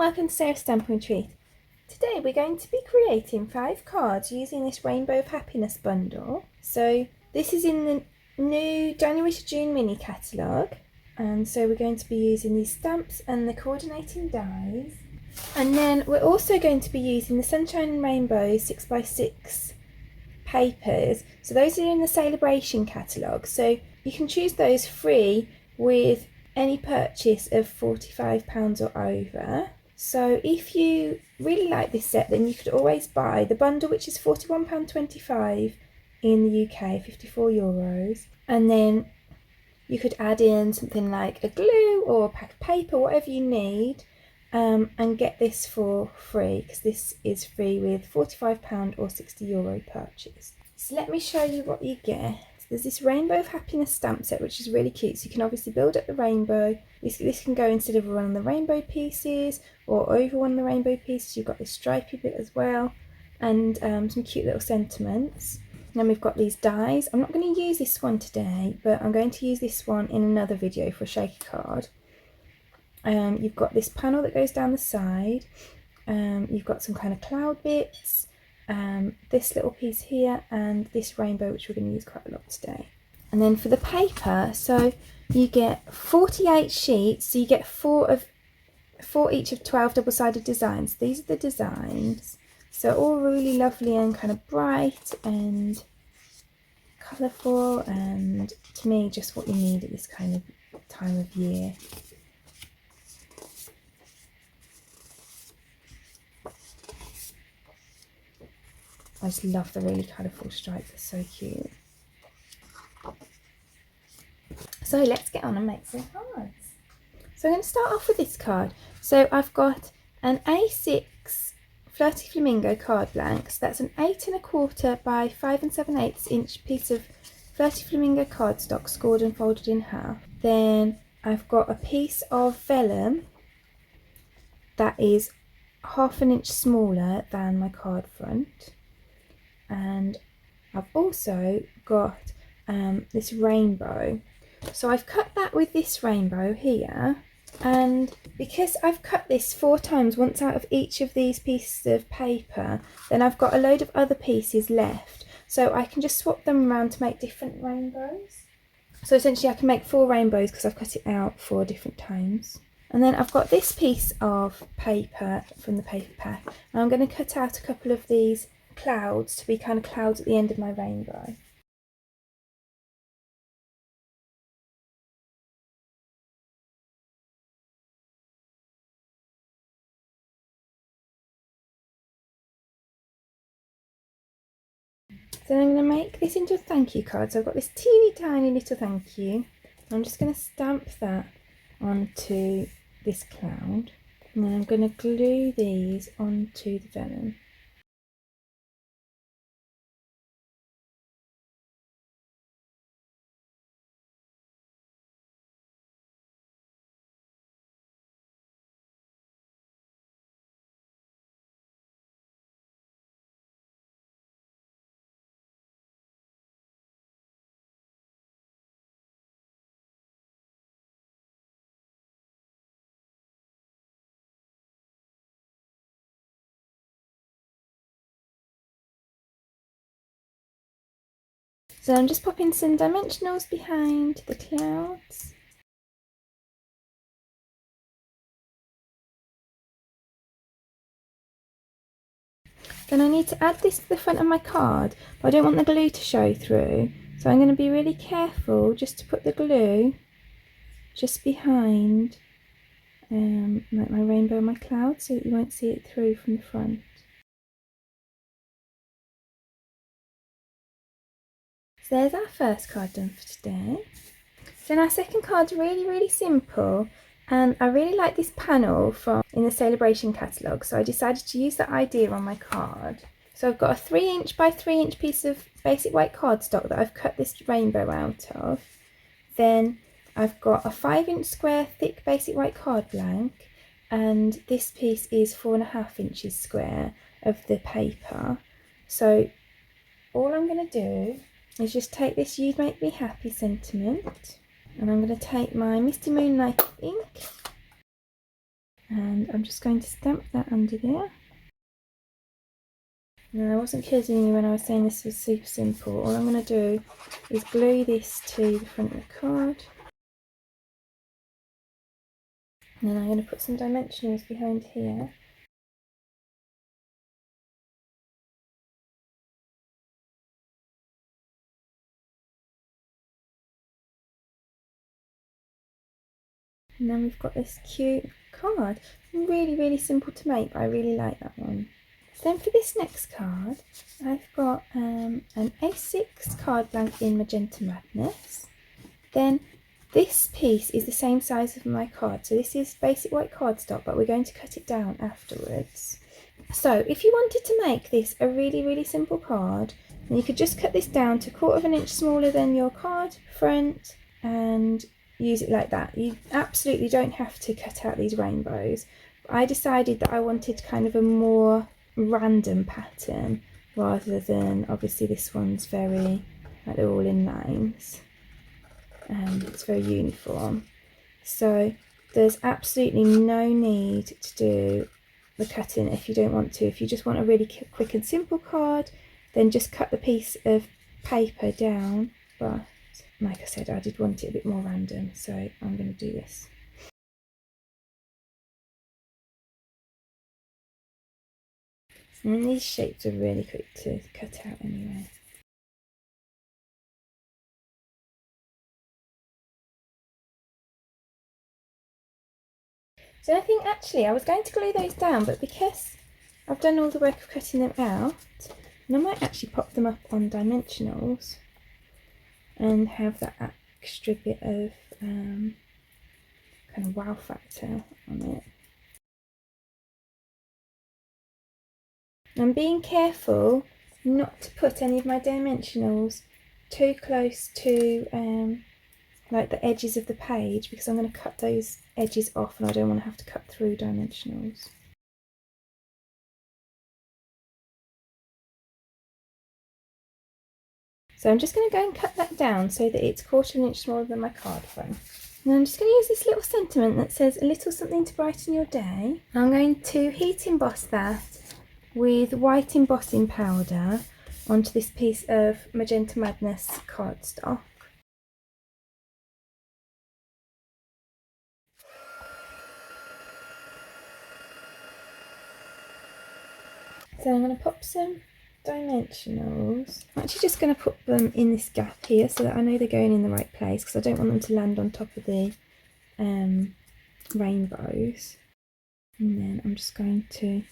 welcome to Sarah's Stampin' Treat. Today we're going to be creating 5 cards using this Rainbow of Happiness bundle. So this is in the new January to June mini catalogue, and so we're going to be using these stamps and the coordinating dies. And then we're also going to be using the Sunshine and Rainbow 6x6 papers. So those are in the Celebration catalogue, so you can choose those free with any purchase of £45 or over. So if you really like this set, then you could always buy the bundle, which is £41.25 in the UK, €54, and then you could add in something like a glue or a pack of paper, whatever you need, and get this for free, because this is free with £45 or €60 purchase. So let me show you what you get. There's this Rainbow of Happiness stamp set, which is really cute. So you can obviously build up the rainbow. This can go instead of one of the rainbow pieces or over one of the rainbow pieces. You've got this stripy bit as well, and some cute little sentiments. And then we've got these dies. I'm not going to use this one today, but I'm going to use this one in another video for a shaky card. You've got this panel that goes down the side. You've got some kind of cloud bits. This little piece here and this rainbow, which we're going to use quite a lot today. And then for the paper, so you get 48 sheets, so you get four each of 12 double-sided designs. These are the designs, so all really lovely and kind of bright and colourful, and to me just what you need at this kind of time of year. I just love the really colourful stripes, they're so cute. So let's get on and make some cards. So I'm going to start off with this card. So I've got an A6 Flirty Flamingo card blank. So that's an 8 1/4 by 5 7/8 inch piece of Flirty Flamingo cardstock, scored and folded in half. Then I've got a piece of vellum that is 1/2 inch smaller than my card front. And I've also got this rainbow, so I've cut that with this rainbow here, and because I've cut this 4 times, once out of each of these pieces of paper, then I've got a load of other pieces left, so I can just swap them around to make different rainbows. So essentially I can make 4 rainbows because I've cut it out 4 different times. And then I've got this piece of paper from the paper pack, and I'm going to cut out a couple of these clouds to be kind of clouds at the end of my rainbow. So I'm going to make this into a thank you card. So I've got this teeny tiny little thank you. I'm just going to stamp that onto this cloud, and then I'm going to glue these onto the vellum. So I'm just popping some dimensionals behind the clouds. Then I need to add this to the front of my card, but I don't want the glue to show through. So I'm going to be really careful just to put the glue just behind like my rainbow and my cloud, so that you won't see it through from the front. So there's our first card done for today. So our second card's really simple, and I really like this panel from in the Celebration catalogue, so I decided to use that idea on my card. So I've got a 3 inch by 3 inch piece of basic white cardstock that I've cut this rainbow out of. Then I've got a 5 inch square thick basic white card blank, and this piece is 4.5 inches square of the paper. So all I'm going to do is just take this You Make Me Happy sentiment, and I'm going to take my Misty Moonlight ink, And I'm just going to stamp that under there. And I wasn't kidding you when I was saying this was super simple. All I'm going to do is glue this to the front of the card. And then I'm going to put some dimensionals behind here. And then we've got this cute card. Really, really simple to make, but I really like that one. So then for this next card, I've got an A6 card blank in Magenta Madness. Then this piece is the same size as my card. So this is basic white cardstock, but we're going to cut it down afterwards. So if you wanted to make this a really, really simple card, then you could just cut this down to 1/4 of an inch smaller than your card front and use it like that. You absolutely don't have to cut out these rainbows. I decided that I wanted kind of a more random pattern rather than, obviously this one's very, like they're all in lines. It's very uniform. So there's absolutely no need to do the cutting if you don't want to. If you just want a really quick and simple card, then just cut the piece of paper down. But like I said, I did want it a bit more random, so I'm going to do this. And these shapes are really quick to cut out anyway. So I think actually I was going to glue those down, but because I've done all the work of cutting them out, and I might actually pop them up on dimensionals and have that extra bit of kind of wow factor on it. I'm being careful not to put any of my dimensionals too close to like the edges of the page, because I'm going to cut those edges off and I don't want to have to cut through dimensionals. So I'm just going to go and cut that down so that it's 1/4 of an inch smaller than my card front. And I'm just going to use this little sentiment that says a little something to brighten your day. I'm going to heat emboss that with white embossing powder onto this piece of Magenta Madness cardstock. So I'm going to pop some dimensionals. I'm actually just going to put them in this gap here so that I know they're going in the right place, because I don't want them to land on top of the rainbows. And then I'm just going to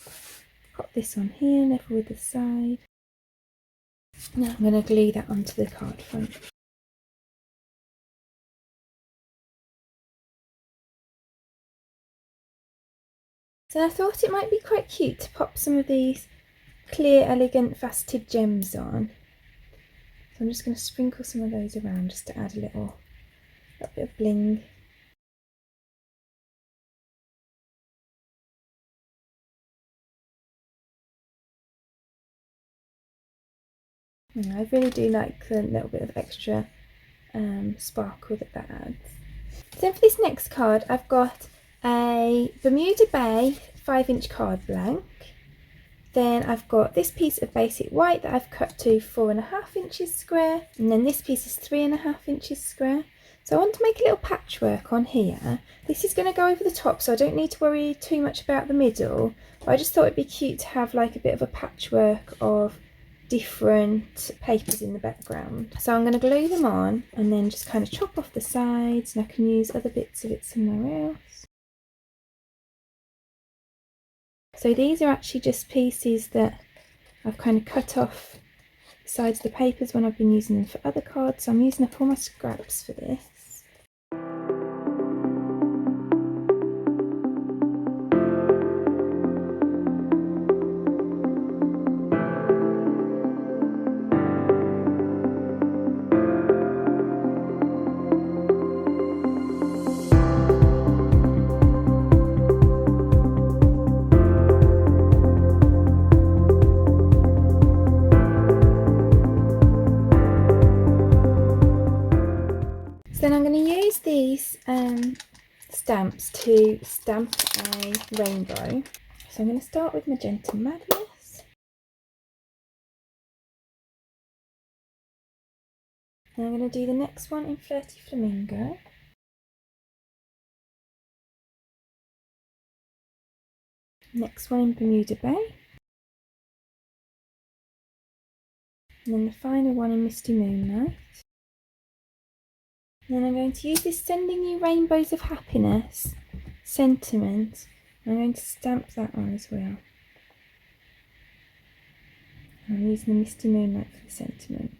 pop this on here, level with the side. Now I'm going to glue that onto the card front. So I thought it might be quite cute to pop some of these clear, elegant, faceted gems on. So I'm just going to sprinkle some of those around just to add a little bit of bling. I really do like the little bit of extra sparkle that adds. So for this next card, I've got a Bermuda Bay 5-inch card blank. Then I've got this piece of basic white that I've cut to 4.5 inches square, and then this piece is 3.5 inches square. So I want to make a little patchwork on here. This is going to go over the top, so I don't need to worry too much about the middle, but I just thought it'd be cute to have like a bit of a patchwork of different papers in the background. So I'm going to glue them on and then just kind of chop off the sides, and I can use other bits of it somewhere else. So these are actually just pieces that I've kind of cut off the sides of the papers when I've been using them for other cards. So I'm using up all my scraps for this. Then I'm going to use these stamps to stamp a rainbow. So I'm going to start with Magenta Madness. And I'm going to do the next one in Flirty Flamingo. Next one in Bermuda Bay. And then the final one in Misty Moonlight. And then I'm going to use this Sending You Rainbows of Happiness sentiment. I'm going to stamp that on as well. I'm using the Misty Moonlight for the sentiment.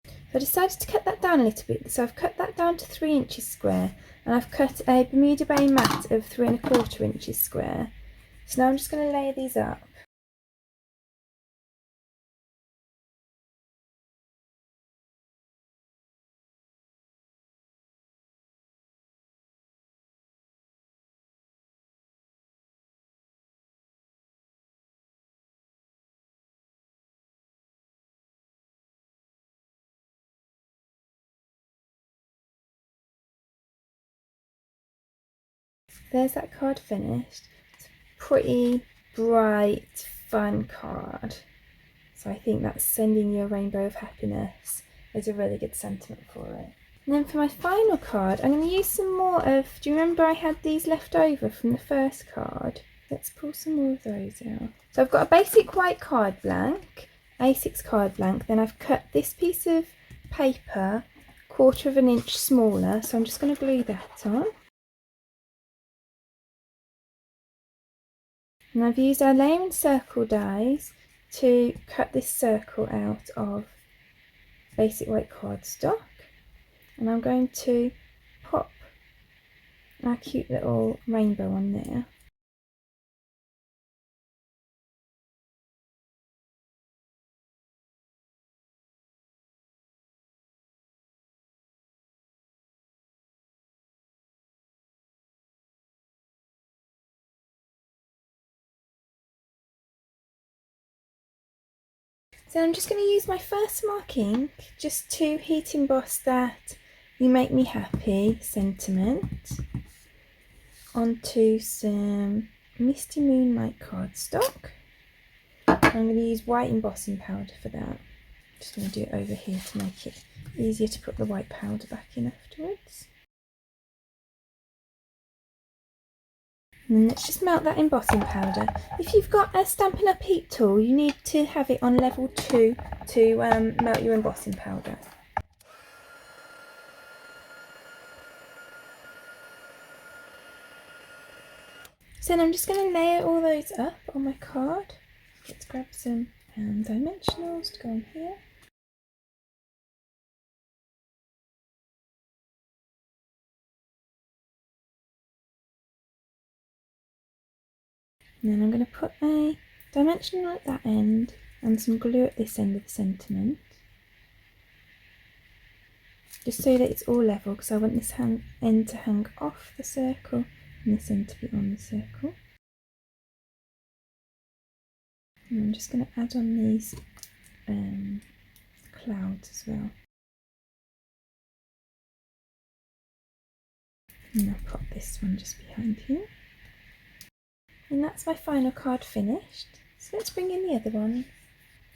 So I decided to cut that down a little bit. So I've cut that down to 3 inches square. And I've cut a Bermuda Bay mat of 3 1/4 inches square. So now I'm just going to layer these up. There's that card finished. It's a pretty bright, fun card. So I think that's Sending You a Rainbow of Happiness is a really good sentiment for it. And then for my final card, I'm going to use some more of, do you remember I had these left over from the first card? Let's pull some more of those out. So I've got a basic white card blank, A6 card blank, then I've cut this piece of paper 1/4 of an inch smaller, so I'm just going to glue that on. And I've used our layer and circle dies to cut this circle out of basic white cardstock. And I'm going to pop our cute little rainbow on there. So I'm just going to use my first mark ink just to heat emboss that You Make Me Happy sentiment onto some Misty Moonlight cardstock. I'm going to use white embossing powder for that. Just going to do it over here to make it easier to put the white powder back in afterwards. And then let's just melt that embossing powder. If you've got a Stampin' Up heat tool, you need to have it on level 2 to melt your embossing powder. So then I'm just going to layer all those up on my card. Let's grab some dimensionals to go on here. And then I'm going to put a dimensional at that end and some glue at this end of the sentiment. Just so that it's all level, because I want this end to hang off the circle and this end to be on the circle. And I'm just going to add on these clouds as well. And I'll pop this one just behind here. And that's my final card finished. So let's bring in the other one.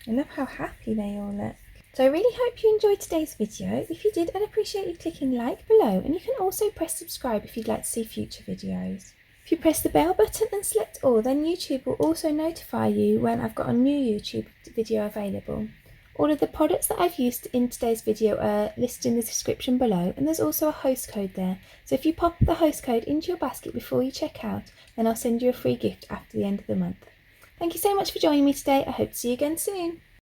I love how happy they all look. So I really hope you enjoyed today's video. If you did, I'd appreciate you clicking like below, and you can also press subscribe if you'd like to see future videos. If you press the bell button and select all, then YouTube will also notify you when I've got a new YouTube video available. All of the products that I've used in today's video are listed in the description below, and there's also a host code there. So if you pop the host code into your basket before you check out, then I'll send you a free gift after the end of the month. Thank you so much for joining me today. I hope to see you again soon.